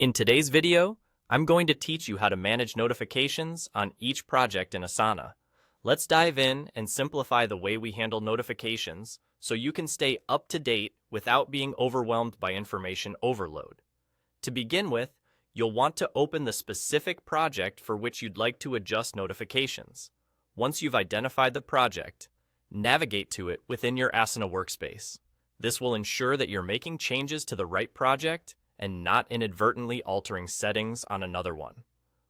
In today's video, I'm going to teach you how to manage notifications on each project in Asana. Let's dive in and simplify the way we handle notifications so you can stay up to date without being overwhelmed by information overload. To begin with, you'll want to open the specific project for which you'd like to adjust notifications. Once you've identified the project, navigate to it within your Asana workspace. This will ensure that you're making changes to the right project and not inadvertently altering settings on another one.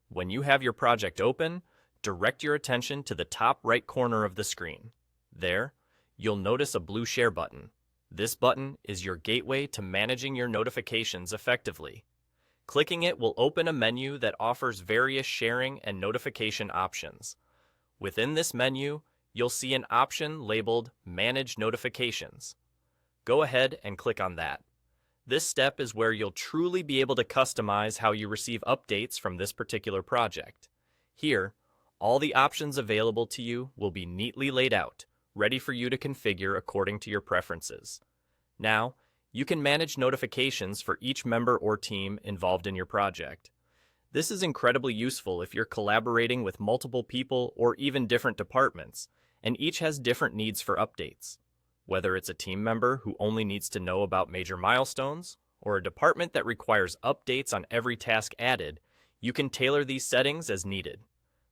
When you have your project open, direct your attention to the top right corner of the screen. There, you'll notice a blue Share button. This button is your gateway to managing your notifications effectively. Clicking it will open a menu that offers various sharing and notification options. Within this menu, you'll see an option labeled Manage Notifications. Go ahead and click on that. This step is where you'll truly be able to customize how you receive updates from this particular project. Here, all the options available to you will be neatly laid out, ready for you to configure according to your preferences. Now, you can manage notifications for each member or team involved in your project. This is incredibly useful if you're collaborating with multiple people or even different departments, and each has different needs for updates. Whether it's a team member who only needs to know about major milestones, or a department that requires updates on every task added, you can tailor these settings as needed.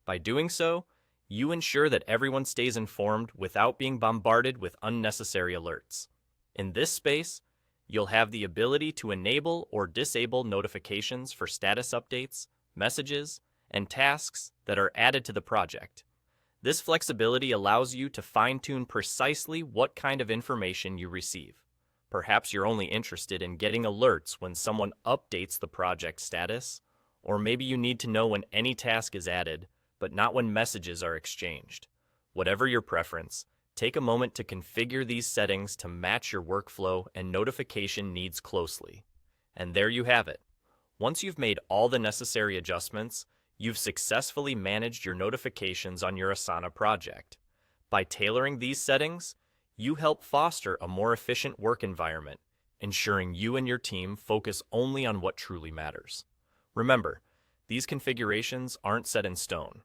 By doing so, you ensure that everyone stays informed without being bombarded with unnecessary alerts. In this space, you'll have the ability to enable or disable notifications for status updates, messages, and tasks that are added to the project. This flexibility allows you to fine-tune precisely what kind of information you receive. Perhaps you're only interested in getting alerts when someone updates the project status, or maybe you need to know when any task is added, but not when messages are exchanged. Whatever your preference, take a moment to configure these settings to match your workflow and notification needs closely. And there you have it. Once you've made all the necessary adjustments, you've successfully managed your notifications on your Asana project. By tailoring these settings, you help foster a more efficient work environment, ensuring you and your team focus only on what truly matters. Remember, these configurations aren't set in stone.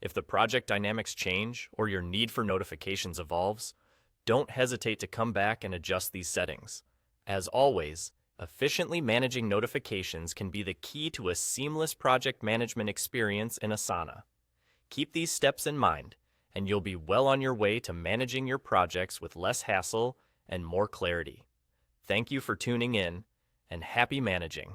If the project dynamics change or your need for notifications evolves, don't hesitate to come back and adjust these settings. As always, efficiently managing notifications can be the key to a seamless project management experience in Asana. Keep these steps in mind, and you'll be well on your way to managing your projects with less hassle and more clarity. Thank you for tuning in, and happy managing.